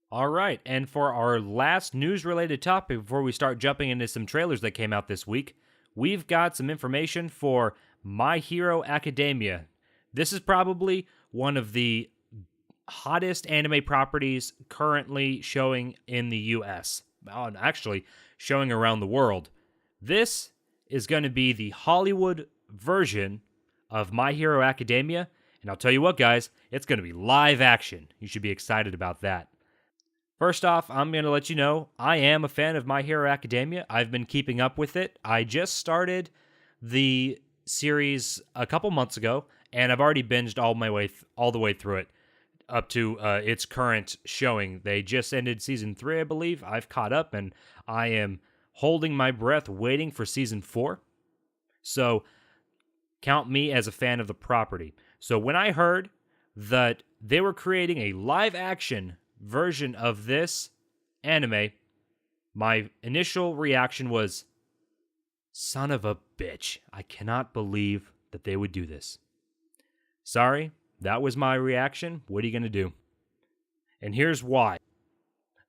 All right, and for our last news-related topic before we start jumping into some trailers that came out this week, we've got some information for My Hero Academia. This is probably one of the hottest anime properties currently showing in the US. And actually, showing around the world. This is going to be the Hollywood version of My Hero Academia, and I'll tell you what, guys, it's going to be live action. You should be excited about that. First off, I'm going to let you know I am a fan of My Hero Academia. I've been keeping up with it. I just started the series a couple months ago, and I've already binged all the way through it up to its current showing. They just ended season 3, I believe. I've caught up, and I am holding my breath waiting for season 4. So count me as a fan of the property. So when I heard that they were creating a live action version of this anime, my initial reaction was, son of a bitch. I cannot believe that they would do this. Sorry, that was my reaction. What are you going to do? And here's why.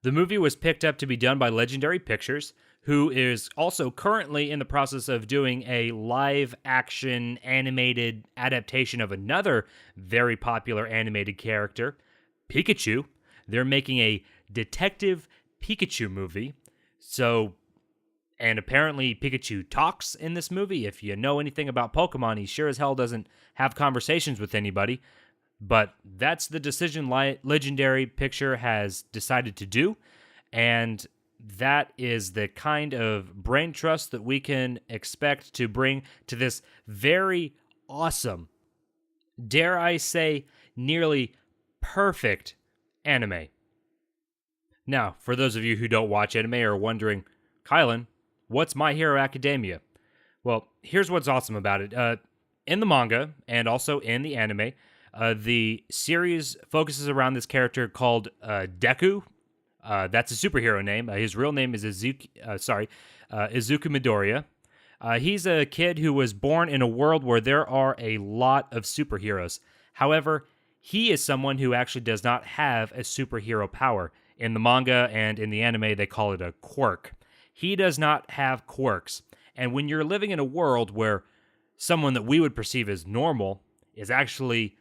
The movie was picked up to be done by Legendary Pictures, who is also currently in the process of doing a live-action animated adaptation of another very popular animated character, Pikachu. They're making a Detective Pikachu movie. And apparently Pikachu talks in this movie. If you know anything about Pokemon, he sure as hell doesn't have conversations with anybody. But that's the decision Legendary Picture has decided to do. And that is the kind of brain trust that we can expect to bring to this very awesome, dare I say, nearly perfect anime. Now, for those of you who don't watch anime or are wondering, Kylan, what's My Hero Academia? Well, here's what's awesome about it. In the manga and also in the anime, the series focuses around this character called Deku. That's a superhero name. His real name is Izuku Midoriya. He's a kid who was born in a world where there are a lot of superheroes. However, he is someone who actually does not have a superhero power. In the manga and in the anime, they call it a quirk. He does not have quirks. And when you're living in a world where someone that we would perceive as normal is actually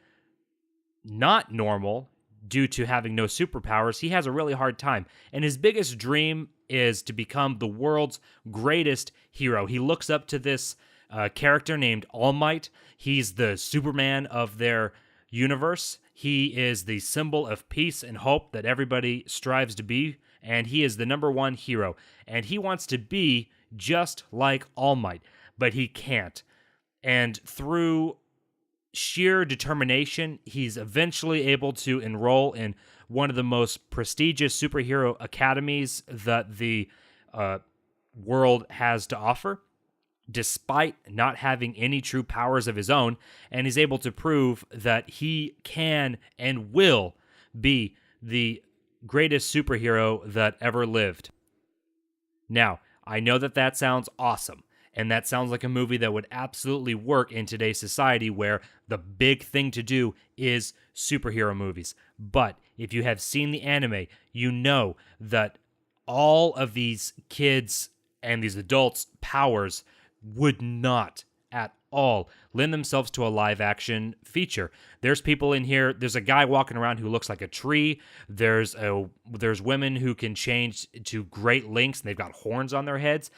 not normal due to having no superpowers, he has a really hard time. And his biggest dream is to become the world's greatest hero. He looks up to this character named All Might. He's the Superman of their universe. He is the symbol of peace and hope that everybody strives to be, and he is the number one hero. And he wants to be just like All Might, but he can't. And through sheer determination, he's eventually able to enroll in one of the most prestigious superhero academies that the world has to offer, despite not having any true powers of his own, and he's able to prove that he can and will be the greatest superhero that ever lived. Now, I know that sounds awesome, and that sounds like a movie that would absolutely work in today's society where the big thing to do is superhero movies. But if you have seen the anime, you know that all of these kids and these adults' powers would not at all lend themselves to a live action feature. There's people in here, there's a guy walking around who looks like a tree. There's women who can change to great lengths and they've got horns on their heads.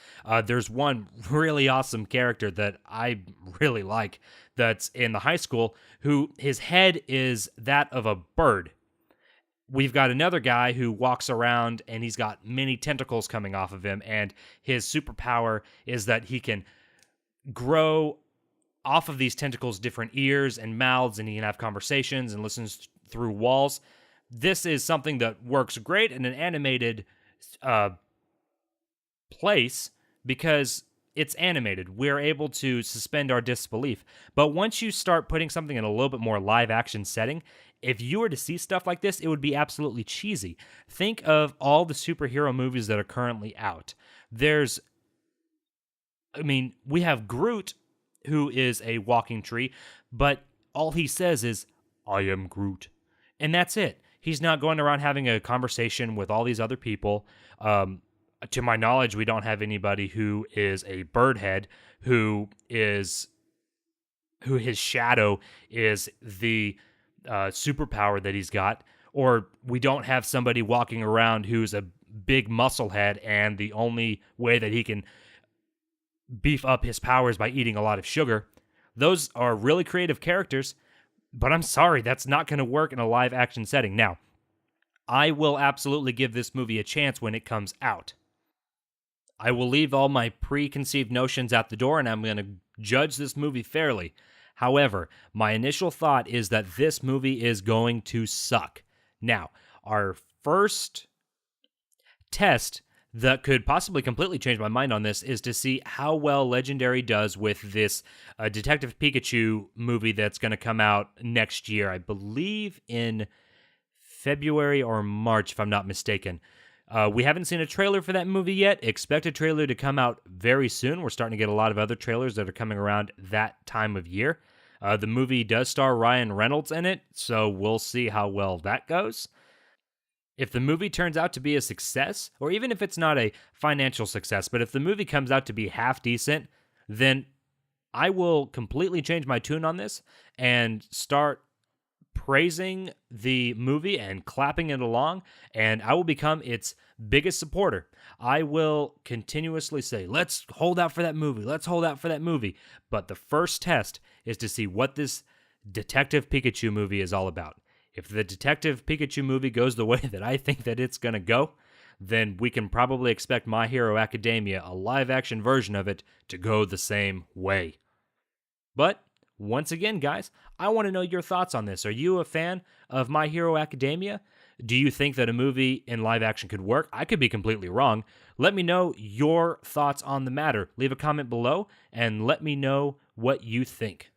There's one really awesome character that I really like that's in the high school who his head is that of a bird. We've got another guy who walks around and he's got many tentacles coming off of him, and his superpower is that he can grow off of these tentacles different ears and mouths, and he can have conversations and listens through walls. This is something that works great in an animated place because it's animated. We're able to suspend our disbelief. But once you start putting something in a little bit more live action setting, if you were to see stuff like this, it would be absolutely cheesy. Think of all the superhero movies that are currently out. We have Groot, who is a walking tree, but all he says is, "I am Groot." And that's it. He's not going around having a conversation with all these other people. To my knowledge, we don't have anybody who is a birdhead who his shadow is the superpower that he's got, or we don't have somebody walking around who's a big muscle head and the only way that he can beef up his powers by eating a lot of sugar. Those are really creative characters, but I'm sorry, that's not going to work in a live action setting. Now, I will absolutely give this movie a chance when it comes out. I will leave all my preconceived notions at the door, and I'm going to judge this movie fairly. However, my initial thought is that this movie is going to suck. Now, our first test that could possibly completely change my mind on this is to see how well Legendary does with this Detective Pikachu movie that's going to come out next year. I believe in February or March, if I'm not mistaken. We haven't seen a trailer for that movie yet. Expect a trailer to come out very soon. We're starting to get a lot of other trailers that are coming around that time of year. The movie does star Ryan Reynolds in it, so we'll see how well that goes. If the movie turns out to be a success, or even if it's not a financial success, but if the movie comes out to be half decent, then I will completely change my tune on this and start praising the movie and clapping it along, and I will become its biggest supporter. I will continuously say, let's hold out for that movie, let's hold out for that movie. But the first test is to see what this Detective Pikachu movie is all about. If the Detective Pikachu movie goes the way that I think that it's going to go, then we can probably expect My Hero Academia, a live-action version of it, to go the same way. But once again, guys, I want to know your thoughts on this. Are you a fan of My Hero Academia? Do you think that a movie in live action could work? I could be completely wrong. Let me know your thoughts on the matter. Leave a comment below and let me know what you think.